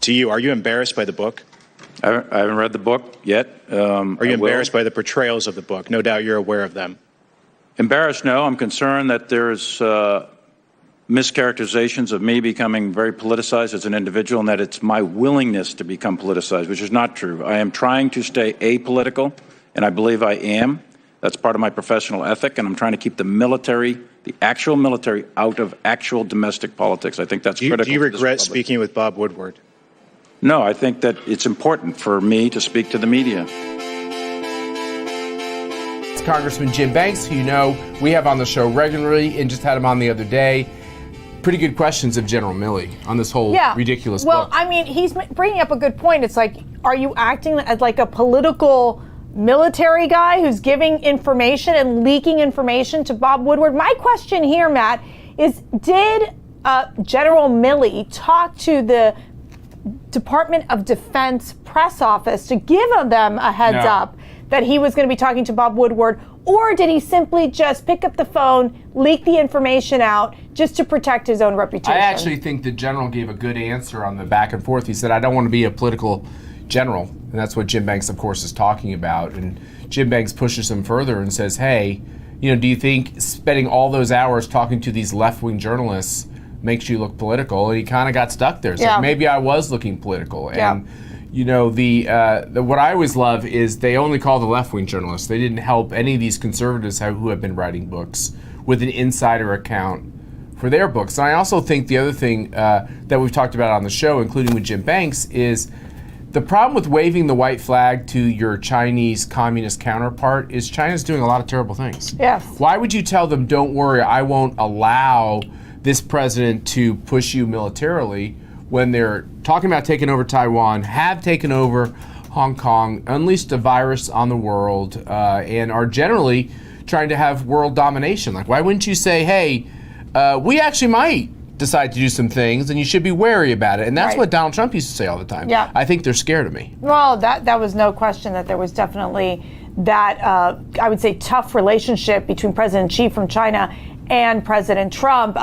to you. Are you embarrassed by the book? I haven't read the book yet. Are you embarrassed by the portrayals of the book? No doubt you're aware of them. Embarrassed, no. I'm concerned that there's mischaracterizations of me becoming very politicized as an individual, and that it's my willingness to become politicized, which is not true. I am trying to stay apolitical, and I believe I am. That's part of my professional ethic, and I'm trying to keep the military, the actual military, out of actual domestic politics. I think that's critical. Do you regret speaking with Bob Woodward? No, I think that it's important for me to speak to the media. It's Congressman Jim Banks, who you know we have on the show regularly, and just had him on the other day. Pretty good questions of General Milley on this whole ridiculous book. Well, I mean, he's bringing up a good point. It's like, are you acting as like a political military guy who's giving information and leaking information to Bob Woodward? My question here, Matt, is did General Milley talk to the Department of Defense press office to give them a heads up that he was going to be talking to Bob Woodward, or did he simply just pick up the phone, leak the information out just to protect his own reputation? I actually think the general gave a good answer on the back and forth. He said, I don't want to be a political general. And that's what Jim Banks, of course, is talking about. And Jim Banks pushes him further and says, hey, do you think spending all those hours talking to these left-wing journalists makes you look political? And he kind of got stuck there. So maybe I was looking political. And what I always love is they only call the left-wing journalists. They didn't help any of these conservatives who have been writing books with an insider account for their books. And I also think the other thing that we've talked about on the show, including with Jim Banks, is the problem with waving the white flag to your Chinese communist counterpart is China's doing a lot of terrible things. Yes. Why would you tell them, don't worry, I won't allow this president to push you militarily, when they're talking about taking over Taiwan, have taken over Hong Kong, unleashed a virus on the world, and are generally trying to have world domination? Like, why wouldn't you say, hey, we actually might decide to do some things, and you should be wary about it? And that's what Donald Trump used to say all the time. Yeah. I think they're scared of me. Well, that was no question that there was definitely that, I would say, tough relationship between President Xi from China and President Trump.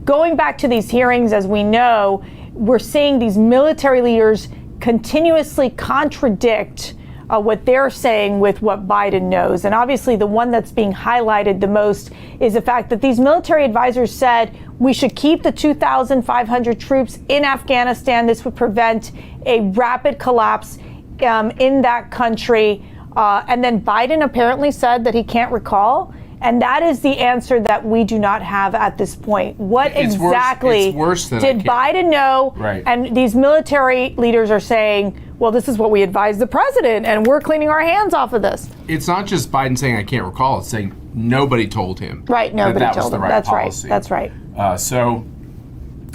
Going back to these hearings, as we know, we're seeing these military leaders continuously contradict what they're saying with what Biden knows. And obviously the one that's being highlighted the most is the fact that these military advisors said we should keep the 2,500 troops in Afghanistan. This would prevent a rapid collapse in that country. And then Biden apparently said that he can't recall. And that is the answer that we do not have at this point. What exactly did Biden know? Right. And these military leaders are saying, well, this is what we advised the president, and we're cleaning our hands off of this. It's not just Biden saying I can't recall, it's saying nobody told him. Right, nobody told him. That's policy. That's right. So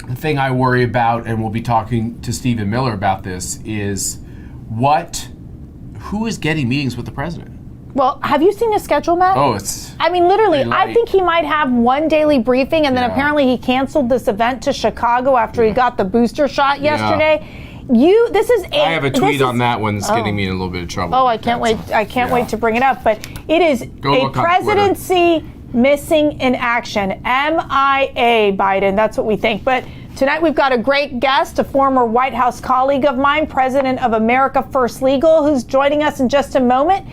the thing I worry about, and we'll be talking to Stephen Miller about this, is who is getting meetings with the president? Well, have you seen his schedule, Matt? Oh, it's... I mean, literally, I think he might have one daily briefing, and then apparently he canceled this event to Chicago after he got the booster shot yesterday. I have a tweet on that one that's getting me in a little bit of trouble. Oh, I can't wait. I can't wait to bring it up. But it is a presidency missing in action. MIA, Biden. That's what we think. But tonight we've got a great guest, a former White House colleague of mine, president of America First Legal, who's joining us in just a moment,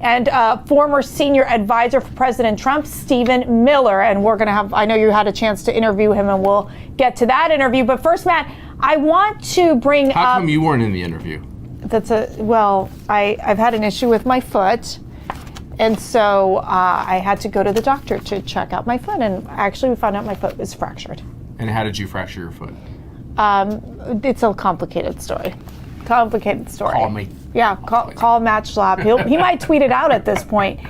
and former senior advisor for President Trump, Stephen Miller. And we're going to have, I know you had a chance to interview him, and we'll get to that interview. But first, Matt, I want to bring up... How come you weren't in the interview? I've had an issue with my foot. And so I had to go to the doctor to check out my foot. And actually, we found out my foot was fractured. And how did you fracture your foot? It's a complicated story. Call me. Yeah, call Matt Schlapp. He might tweet it out at this point.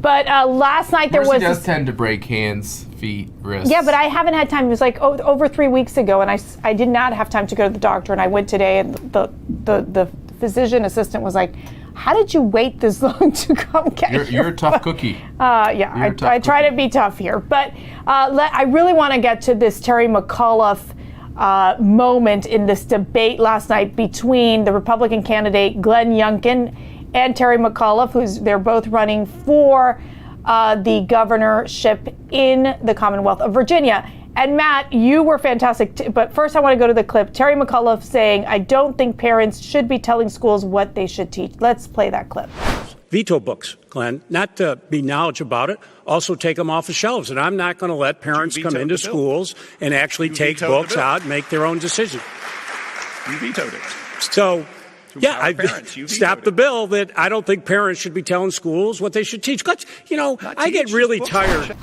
But last night there Mercy does tend to break hands, feet, wrists. Yeah, but I haven't had time. It was like over 3 weeks ago, and I did not have time to go to the doctor. And I went today, and the physician assistant was like, "How did you wait this long to come get You're a tough cookie." I try to be tough here, but I really want to get to this Terry McAuliffe moment in this debate last night between the Republican candidate Glenn Youngkin and Terry McAuliffe, they're both running for the governorship in the Commonwealth of Virginia. And Matt, you were fantastic. But first I want to go to the clip. Terry McAuliffe saying, I don't think parents should be telling schools what they should teach. Let's play that clip. Veto books, Glenn, not to be knowledgeable about it, also take them off the shelves. And I'm not going to let parents come into schools and actually take books out and make their own decisions. You vetoed it. So, yeah, I stopped the bill that I don't think parents should be telling schools what they should teach. I get really tired.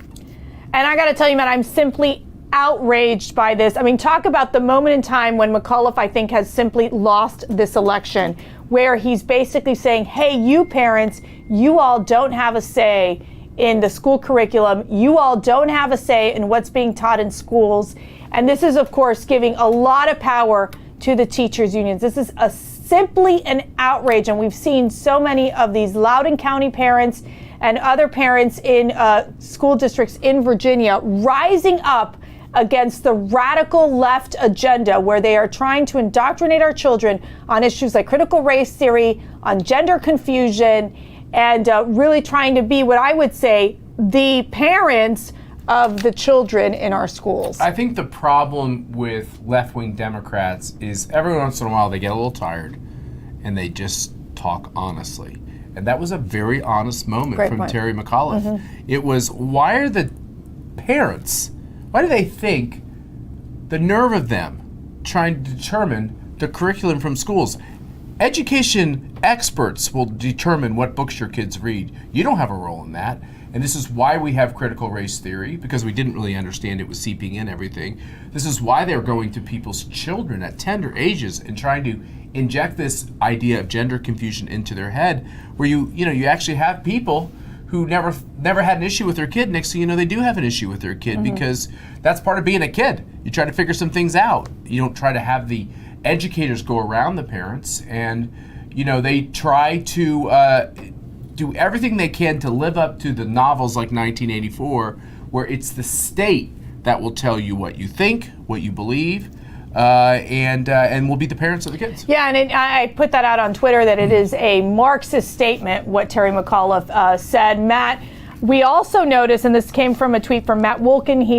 And I got to tell you, Matt, I'm simply outraged by this. I mean, talk about the moment in time when McAuliffe, I think, has simply lost this election, where he's basically saying, hey, you parents, you all don't have a say in the school curriculum. You all don't have a say in what's being taught in schools. And this is, of course, giving a lot of power to the teachers' unions. This is simply an outrage. And we've seen so many of these Loudoun County parents and other parents in school districts in Virginia rising up against the radical left agenda, where they are trying to indoctrinate our children on issues like critical race theory, on gender confusion, and really trying to be what I would say the parents of the children in our schools. I think the problem with left-wing Democrats is every once in a while they get a little tired and they just talk honestly. And that was a very honest moment from Terry McAuliffe. Mm-hmm. It was, why are the parents, why do they think the nerve of them trying to determine the curriculum from schools? Education experts will determine what books your kids read. You don't have a role in that. And this is why we have critical race theory, because we didn't really understand it was seeping in everything. This is why they're going to people's children at tender ages and trying to inject this idea of gender confusion into their head, where you actually have people who never had an issue with their kid. Next thing you know, they do have an issue with their kid, because that's part of being a kid. You try to figure some things out. You don't try to have the educators go around the parents, and they try to do everything they can to live up to the novels like 1984, where it's the state that will tell you what you think, what you believe, and will be the parents of the kids. Yeah, and I put that out on Twitter that it is a Marxist statement, what Terry McAuliffe said. Matt, we also noticed, and this came from a tweet from Matt Wolkin, he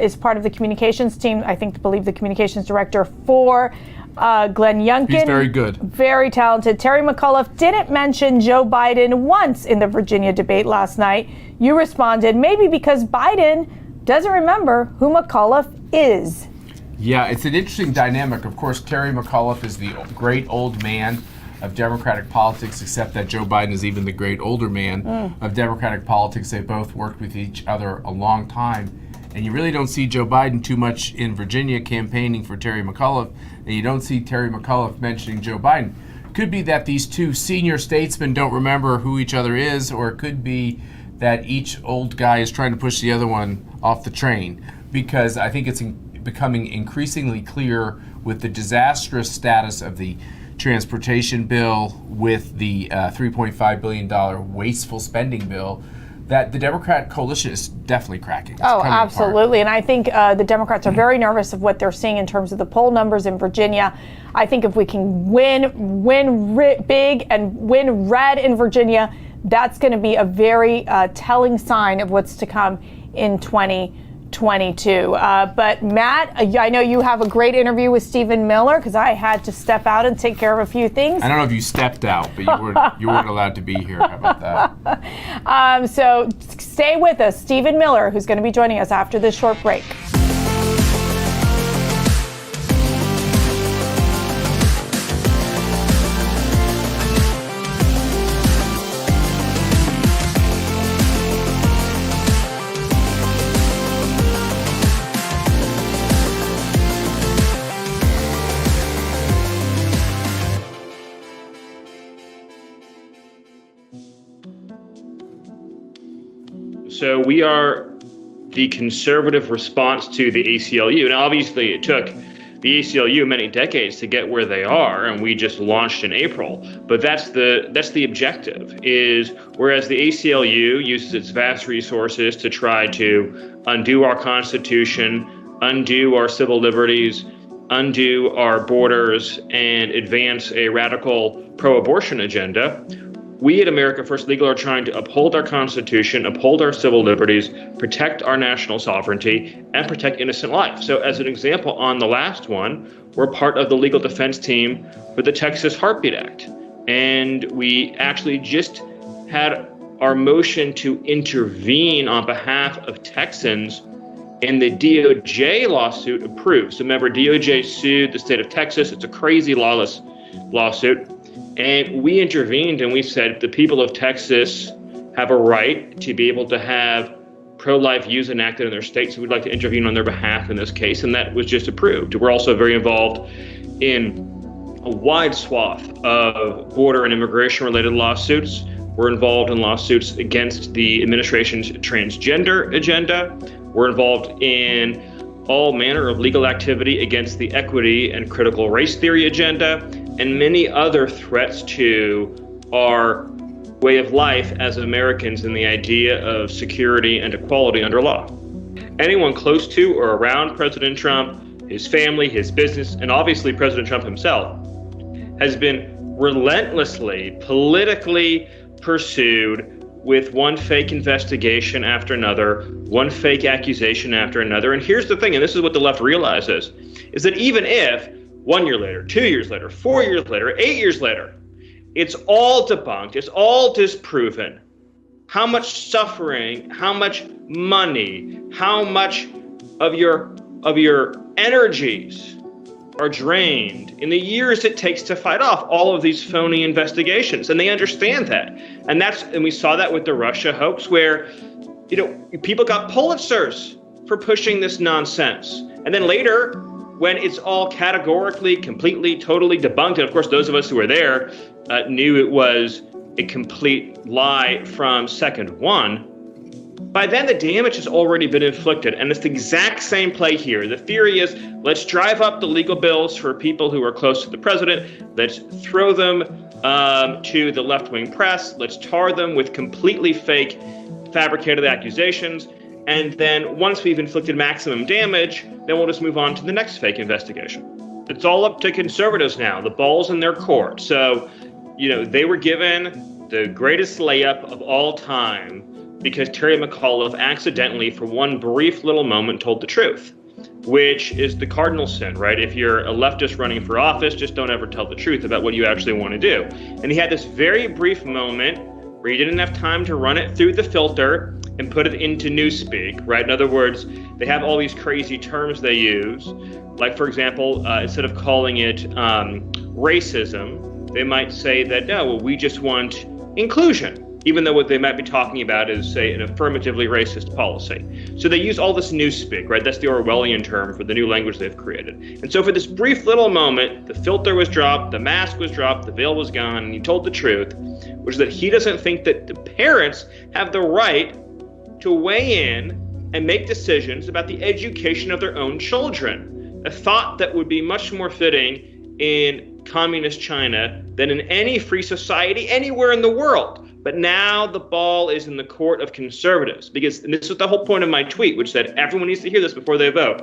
is part of the communications team, I believe the communications director for Glenn Youngkin. He's very good. Very talented. Terry McAuliffe didn't mention Joe Biden once in the Virginia debate last night. You responded, maybe because Biden doesn't remember who McAuliffe is. Yeah, it's an interesting dynamic. Of course, Terry McAuliffe is the great old man of Democratic politics, except that Joe Biden is even the great older man of Democratic politics. They both worked with each other a long time. And you really don't see Joe Biden too much in Virginia campaigning for Terry McAuliffe, and you don't see Terry McAuliffe mentioning Joe Biden. Could be that these two senior statesmen don't remember who each other is, or it could be that each old guy is trying to push the other one off the train, because I think it's becoming increasingly clear with the disastrous status of the transportation bill, with the $3.5 billion wasteful spending bill, that the Democrat coalition is definitely cracking. It's absolutely. Apart. And I think the Democrats are very nervous of what they're seeing in terms of the poll numbers in Virginia. I think if we can win big and win red in Virginia, that's going to be a very telling sign of what's to come in 2022. But Matt, I know you have a great interview with Stephen Miller, because I had to step out and take care of a few things. I don't know if you stepped out, but you weren't allowed to be here. How about that? So stay with us. Stephen Miller, who's going to be joining us after this short break. So we are the conservative response to the ACLU. Now, obviously, it took the ACLU many decades to get where they are, and we just launched in April. But that's the objective, is whereas the ACLU uses its vast resources to try to undo our Constitution, undo our civil liberties, undo our borders, and advance a radical pro-abortion agenda, we at America First Legal are trying to uphold our Constitution, uphold our civil liberties, protect our national sovereignty, and protect innocent life. So as an example, on the last one, we're part of the legal defense team for the Texas Heartbeat Act. And we actually just had our motion to intervene on behalf of Texans in the DOJ lawsuit approved. So remember, DOJ sued the state of Texas. It's a crazy, lawless lawsuit. And we intervened and we said the people of Texas have a right to be able to have pro-life views enacted in their state. So we'd like to intervene on their behalf in this case. And that was just approved. We're also very involved in a wide swath of border and immigration related lawsuits. We're involved in lawsuits against the administration's transgender agenda. We're involved in all manner of legal activity against the equity and critical race theory agenda, and many other threats to our way of life as Americans and the idea of security and equality under law. Anyone close to or around President Trump, his family, his business, and obviously President Trump himself, has been relentlessly politically pursued with one fake investigation after another, one fake accusation after another. And here's the thing, and this is what the left realizes, is that even if 1 year later, 2 years later, 4 years later, 8 years later, it's all debunked, it's all disproven, how much suffering, how much money, how much of your energies are drained in the years it takes to fight off all of these phony investigations. And they understand that. And we saw that with the Russia hoax, where, people got Pulitzers for pushing this nonsense. And then later, when it's all categorically, completely, totally debunked, and of course, those of us who were there knew it was a complete lie from second one, by then the damage has already been inflicted. And it's the exact same play here. The theory is, let's drive up the legal bills for people who are close to the president. Let's throw them to the left-wing press. Let's tar them with completely fake, fabricated accusations. And then once we've inflicted maximum damage, then we'll just move on to the next fake investigation. It's all up to conservatives now. The ball's in their court. So, they were given the greatest layup of all time because Terry McAuliffe accidentally, for one brief little moment, told the truth, which is the cardinal sin, right? If you're a leftist running for office, just don't ever tell the truth about what you actually want to do. And he had this very brief moment where he didn't have time to run it through the filter and put it into newspeak, right? In other words, they have all these crazy terms they use. Like, for example, instead of calling it racism, they might say that, no, well, we just want inclusion, even though what they might be talking about is, say, an affirmatively racist policy. So they use all this newspeak, right? That's the Orwellian term for the new language they've created. And so for this brief little moment, the filter was dropped, the mask was dropped, the veil was gone, and he told the truth, which is that he doesn't think that the parents have the right to weigh in and make decisions about the education of their own children. A thought that would be much more fitting in communist China than in any free society anywhere in the world. But now the ball is in the court of conservatives, because, and this was the whole point of my tweet, which said everyone needs to hear this before they vote.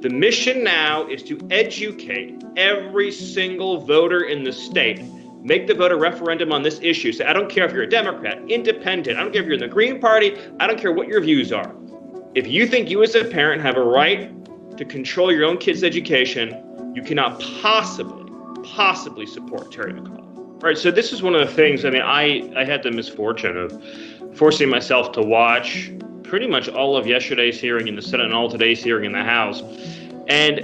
The mission now is to educate every single voter in the state. Make the vote a referendum on this issue. So I don't care if you're a Democrat, independent, I don't care if you're in the Green Party, I don't care what your views are. If you think you as a parent have a right to control your own kid's education, you cannot possibly support Terry McAuliffe. Right, so this is one of the things, I had the misfortune of forcing myself to watch pretty much all of yesterday's hearing in the Senate and all today's hearing in the House. And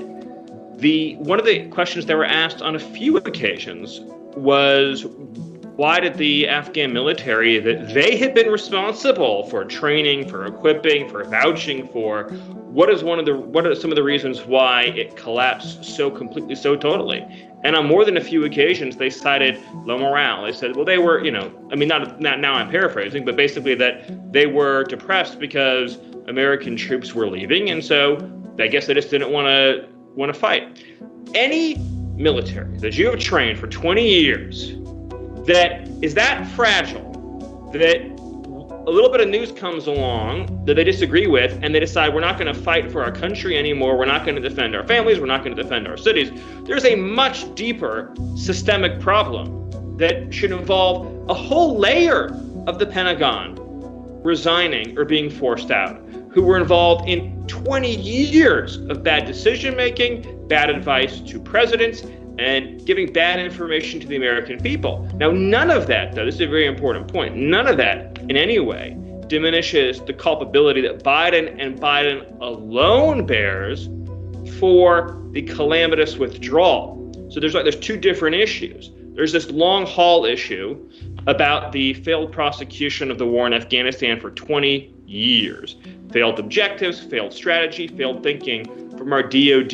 one of the questions that were asked on a few occasions was, why did the Afghan military that they had been responsible for training, for equipping, for vouching for, what are some of the reasons why it collapsed so completely, so totally? And on more than a few occasions, they cited low morale. They said, well, they were, not now I'm paraphrasing, but basically that they were depressed because American troops were leaving. And so I guess they just didn't want to fight. Any military that you have trained for 20 years that is that fragile, that a little bit of news comes along that they disagree with, and they decide we're not going to fight for our country anymore, we're not going to defend our families, we're not going to defend our cities, there's a much deeper systemic problem that should involve a whole layer of the Pentagon resigning or being forced out, who were involved in 20 years of bad decision-making, bad advice to presidents, and giving bad information to the American people. Now, none of that, though, this is a very important point, none of that in any way diminishes the culpability that Biden and Biden alone bears for the calamitous withdrawal. So there's two different issues. There's this long haul issue about the failed prosecution of the war in Afghanistan for 20 years. Failed objectives, failed strategy, failed thinking from our DOD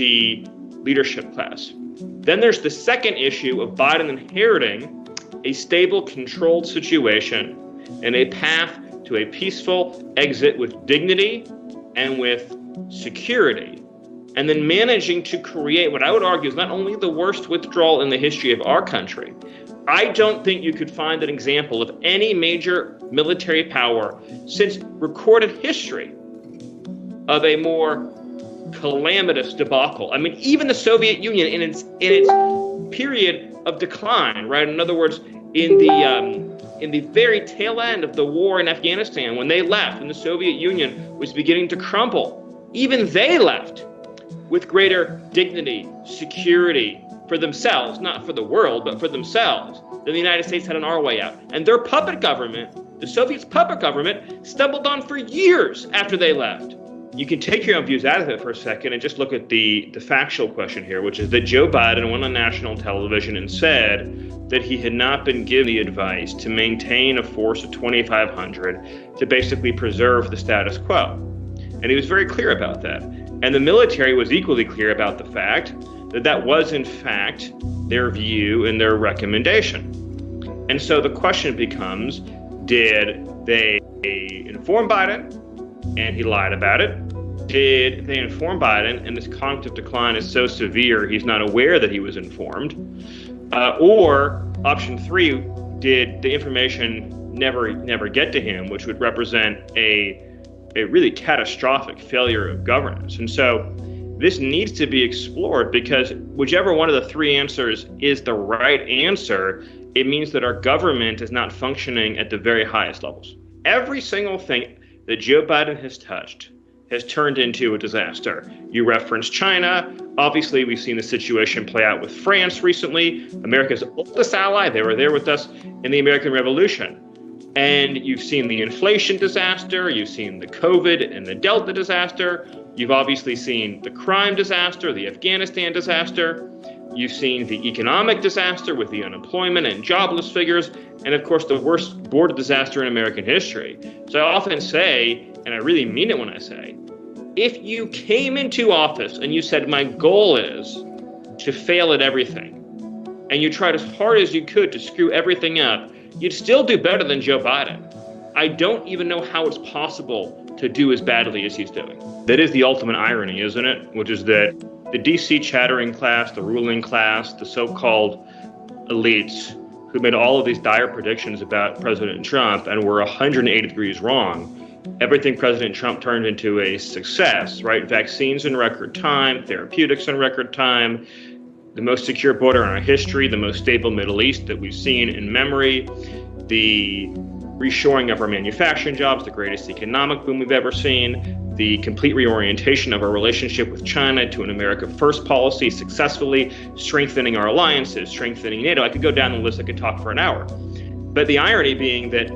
leadership class. Then there's the second issue of Biden inheriting a stable, controlled situation and a path to a peaceful exit with dignity and with security, and then managing to create what I would argue is not only the worst withdrawal in the history of our country. I don't think you could find an example of any major military power since recorded history of a more calamitous debacle. I mean, even the Soviet Union in its period of decline, right? In other words, in the very tail end of the war in Afghanistan, when they left and the Soviet Union was beginning to crumble, even they left with greater dignity, security for themselves, not for the world, but for themselves, than the United States had on our way out. And their puppet government, the Soviets' puppet government, stumbled on for years after they left. You can take your own views out of it for a second and just look at the factual question here, which is that Joe Biden went on national television and said that he had not been given the advice to maintain a force of 2,500 to basically preserve the status quo. And he was very clear about that. And the military was equally clear about the fact that that was, in fact, their view and their recommendation. And so the question becomes, did they inform Biden and he lied about it? Did they inform Biden and this cognitive decline is so severe he's not aware that he was informed? Or option three, did the information never get to him, which would represent a really catastrophic failure of governance? And so this needs to be explored, because whichever one of the three answers is the right answer, it means that our government is not functioning at the very highest levels. Every single thing that Joe Biden has touched has turned into a disaster. You referenced China. Obviously, we've seen the situation play out with France recently, America's oldest ally. They were there with us in the American Revolution. And you've seen the inflation disaster. You've seen the COVID and the Delta disaster. You've obviously seen the crime disaster, the Afghanistan disaster. You've seen the economic disaster with the unemployment and jobless figures, and of course the worst border disaster in American history. So I often say, and I really mean it when I say, if you came into office and you said, my goal is to fail at everything, and you tried as hard as you could to screw everything up, you'd still do better than Joe Biden. I don't even know how it's possible to do as badly as he's doing. That is the ultimate irony, isn't it? Which is that the DC chattering class, the ruling class, the so-called elites who made all of these dire predictions about President Trump and were 180 degrees wrong, everything President Trump turned into a success, right? Vaccines in record time, therapeutics in record time, the most secure border in our history, the most stable Middle East that we've seen in memory, the reshoring of our manufacturing jobs, the greatest economic boom we've ever seen, the complete reorientation of our relationship with China to an America First policy, successfully strengthening our alliances, strengthening NATO. I could go down the list, I could talk for an hour. But the irony being that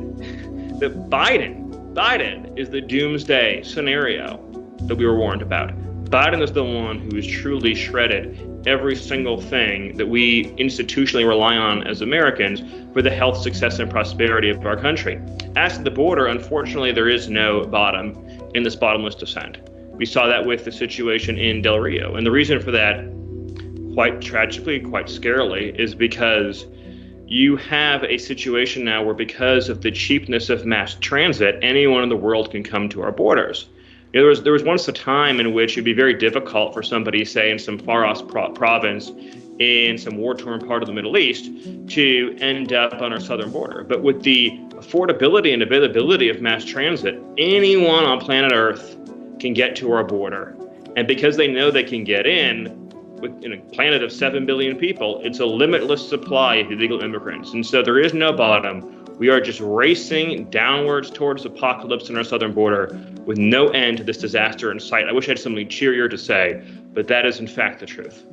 Biden is the doomsday scenario that we were warned about. Biden is the one who has truly shredded every single thing that we institutionally rely on as Americans for the health, success, and prosperity of our country. As to the border, unfortunately, there is no bottom in this bottomless descent. We saw that with the situation in Del Rio. And the reason for that, quite tragically, quite scarily, is because you have a situation now where, because of the cheapness of mass transit, anyone in the world can come to our borders. You know, there was once a time in which it'd be very difficult for somebody, say, in some far-off province in some war-torn part of the Middle East to end up on our southern border. But with the affordability and availability of mass transit, anyone on planet Earth can get to our border. And because they know they can get in, in a planet of 7 billion people, it's a limitless supply of illegal immigrants. And so there is no bottom. We are just racing downwards towards apocalypse on our southern border with no end to this disaster in sight. I wish I had something cheerier to say, but that is in fact the truth.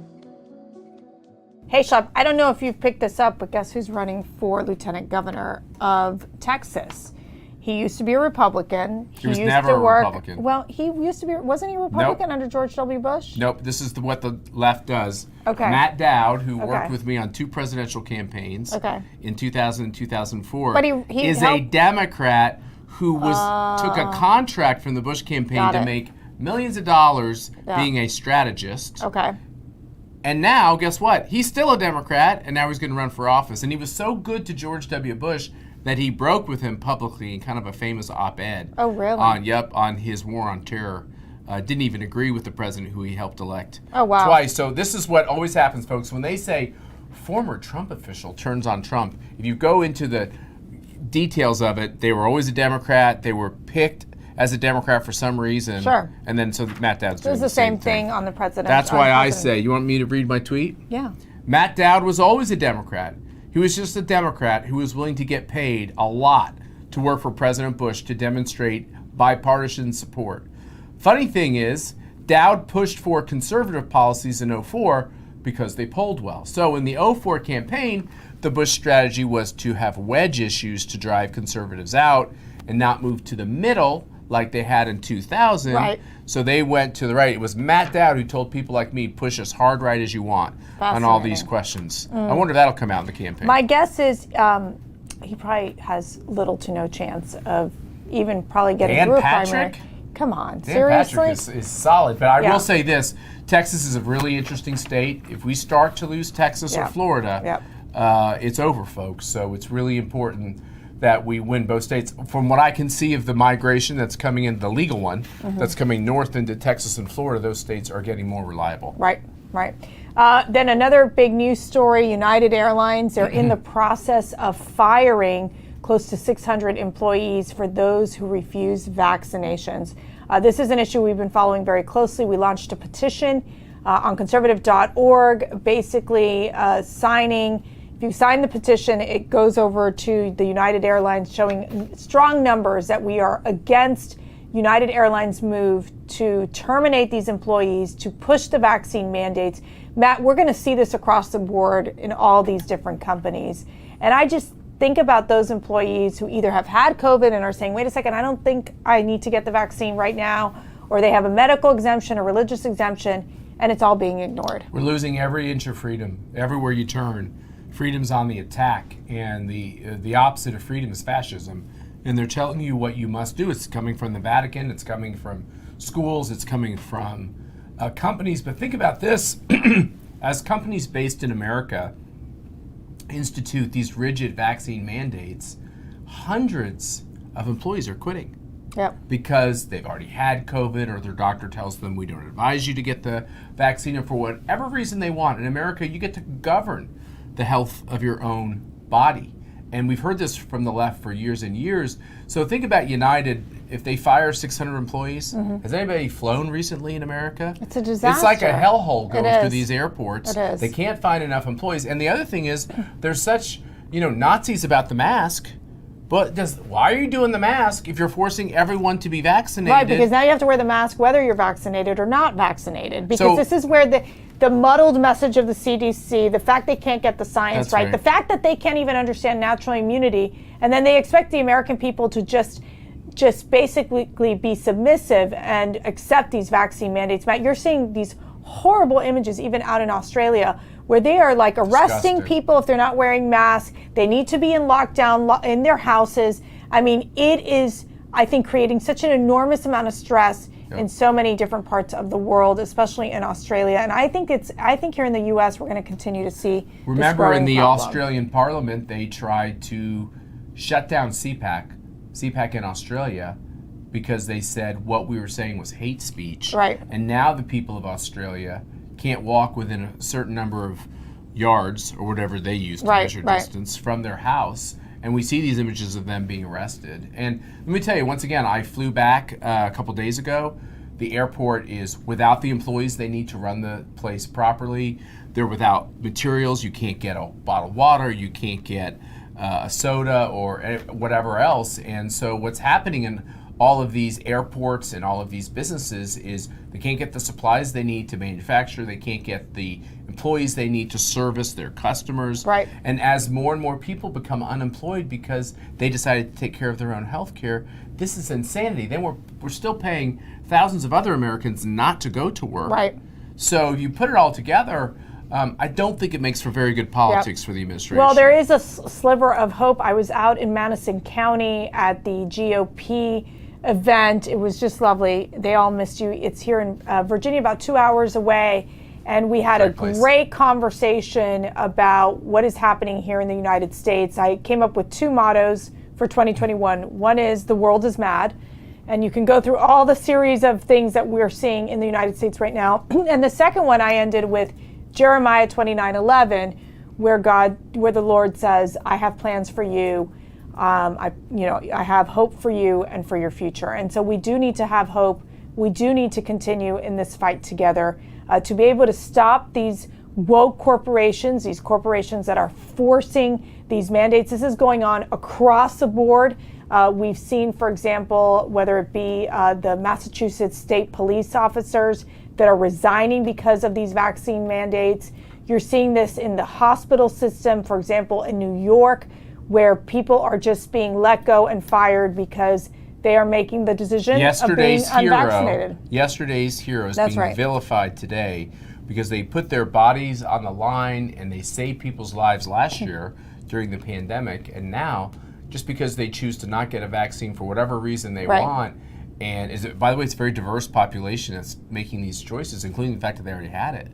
Hey, Shab, I don't know if you've picked this up, but guess who's running for lieutenant governor of Texas? He used to be a Republican. He was never a Republican. Well, he used to be, wasn't he a Republican under George W. Bush? Nope, this is what the left does. Okay. Matt Dowd, who worked with me on 2 presidential campaigns in 2000 and 2004, but he is a Democrat who took a contract from the Bush campaign to make millions of dollars being a strategist. Okay. And now, guess what? He's still a Democrat, and now he's going to run for office. And he was so good to George W. Bush that he broke with him publicly in kind of a famous op-ed. Oh, really? On his war on terror. Didn't even agree with the president who he helped elect twice. So this is what always happens, folks. When they say former Trump official turns on Trump, if you go into the details of it, they were always a Democrat. They were picked as a Democrat for some reason. Sure. And then so Matt Dowd's doing the same thing on the president. That's why I say, you want me to read my tweet? Yeah. Matt Dowd was always a Democrat. He was just a Democrat who was willing to get paid a lot to work for President Bush to demonstrate bipartisan support. Funny thing is, Dowd pushed for conservative policies in 2004 because they polled well. So in the 2004 campaign, the Bush strategy was to have wedge issues to drive conservatives out and not move to the middle like they had in 2000. Right. So they went to the right. It was Matt Dowd who told people like me, push as hard right as you want on all these questions. I wonder if that'll come out in the campaign. My guess is he probably has little to no chance of even probably getting through a primary. Come on, Dan seriously? Patrick is solid, but I will say this. Texas is a really interesting state. If we start to lose Texas or Florida, it's over, folks. So it's really important that we win both states. From what I can see of the migration that's coming in, the legal one, that's coming north into Texas and Florida, those states are getting more reliable. Right. Then another big news story, United Airlines, they're in the process of firing close to 600 employees for those who refuse vaccinations. This is an issue we've been following very closely. We launched a petition on conservative.org, basically signing. If you sign the petition, it goes over to the United Airlines, showing strong numbers that we are against United Airlines' move to terminate these employees, to push the vaccine mandates. Matt, we're going to see this across the board in all these different companies. And I just think about those employees who either have had COVID and are saying, wait a second, I don't think I need to get the vaccine right now, or they have a medical exemption, a religious exemption, and it's all being ignored. We're losing every inch of freedom. Everywhere you turn, freedom's on the attack, and the opposite of freedom is fascism. And they're telling you what you must do. It's coming from the Vatican, it's coming from schools, it's coming from companies. But think about this, as companies based in America institute these rigid vaccine mandates, hundreds of employees are quitting. Yep. Because they've already had COVID, or their doctor tells them we don't advise you to get the vaccine, or for whatever reason they want. In America, you get to govern the health of your own body. And we've heard this from the left for years and years. So think about United, if they fire 600 employees. Has anybody flown recently in America? It's a disaster. It's like a hellhole going through these airports. It is. They can't find enough employees. And the other thing is, there's such, Nazis about the mask. But why are you doing the mask if you're forcing everyone to be vaccinated? Right, because now you have to wear the mask whether you're vaccinated or not vaccinated. Because this is where the muddled message of the CDC, the fact they can't get the science right, the fact that they can't even understand natural immunity, and then they expect the American people to just basically be submissive and accept these vaccine mandates. Matt, you're seeing these horrible images even out in Australia where they are like arresting people if they're not wearing masks. They need to be in lockdown in their houses. I mean, it is, I think, creating such an enormous amount of stress in so many different parts of the world, especially in Australia. And I think here in the U.S. we're going to continue to see. Remember, this in the problem. Australian Parliament, they tried to shut down CPAC in Australia, because they said what we were saying was hate speech. Right. And now the people of Australia can't walk within a certain number of yards, or whatever they use to measure distance, from their house. And we see these images of them being arrested. And let me tell you, once again, I flew back a couple days ago. The airport is without the employees they need to run the place properly. They're without materials. You can't get a bottle of water. You can't get a soda or whatever else. And so what's happening in all of these airports and all of these businesses is they can't get the supplies they need to manufacture. They can't get the employees they need to service their customers. Right. And as more and more people become unemployed because they decided to take care of their own health care, this is insanity. Then we're still paying thousands of other Americans not to go to work. Right. So you put it all together, I don't think it makes for very good politics for the administration. Well, there is a sliver of hope. I was out in Madison County at the GOP event. It was just lovely. They all missed you. It's here in Virginia, about 2 hours away. And we had a great conversation about what is happening here in the United States. I came up with two mottos for 2021. One is the world is mad. And you can go through all the series of things that we're seeing in the United States right now. And the second one I ended with Jeremiah 29:11, where the Lord says, I have plans for you. I have hope for you and for your future. And so we do need to have hope. We do need to continue in this fight together to be able to stop these woke corporations, these corporations that are forcing these mandates. This is going on across the board. We've seen, for example, whether it be the Massachusetts state police officers that are resigning because of these vaccine mandates. You're seeing this in the hospital system, for example, in New York, where people are just being let go and fired because they are making the decision of being unvaccinated. Yesterday's hero is being vilified today because they put their bodies on the line and they saved people's lives last year during the pandemic, and now just because they choose to not get a vaccine for whatever reason they want, and by the way, it's a very diverse population that's making these choices, including the fact that they already had it.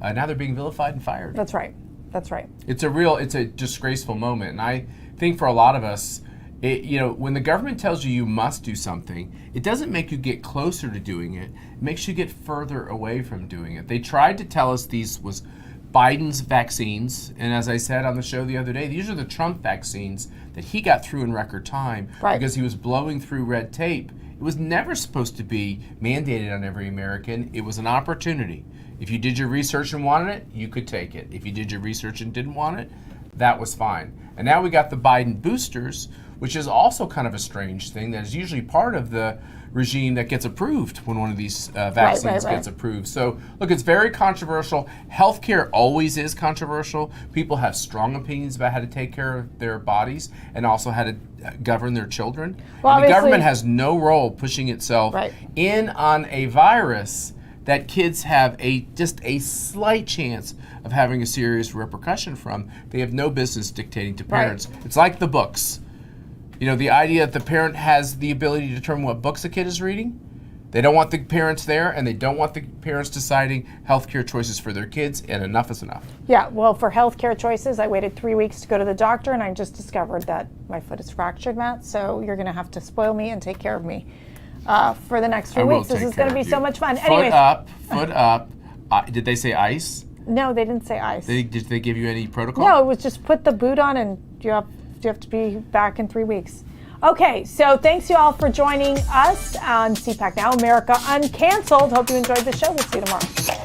Now they're being vilified and fired. That's right. That's right. It's a disgraceful moment, and I think for a lot of us, when the government tells you you must do something, it doesn't make you get closer to doing it. It makes you get further away from doing it. They tried to tell us these was Biden's vaccines, and as I said on the show the other day, these are the Trump vaccines that he got through in record time because he was blowing through red tape. It was never supposed to be mandated on every American. It was an opportunity. If you did your research and wanted it, you could take it. If you did your research and didn't want it, that was fine. And now we got the Biden boosters, which is also kind of a strange thing that is usually part of the regime that gets approved when one of these vaccines gets approved. So, look, it's very controversial. Healthcare always is controversial. People have strong opinions about how to take care of their bodies and also how to govern their children. Well, and the government has no role pushing itself in on a virus that kids have just a slight chance of having a serious repercussion from. They have no business dictating to parents. It's like the books. The idea that the parent has the ability to determine what books a kid is reading. They don't want the parents there, and they don't want the parents deciding healthcare choices for their kids, and enough is enough. Yeah, well, for healthcare choices, I waited 3 weeks to go to the doctor, and I just discovered that my foot is fractured, Matt, so you're going to have to spoil me and take care of me for the next 3 weeks. This is going to be so much fun. Anyways. Foot up. Did they say ice? No, they didn't say ice. Did they give you any protocol? No, it was just put the boot on, and you have to be back in 3 weeks. Okay, so thanks you all for joining us on CPAC Now, America Uncanceled. Hope you enjoyed the show. We'll see you tomorrow.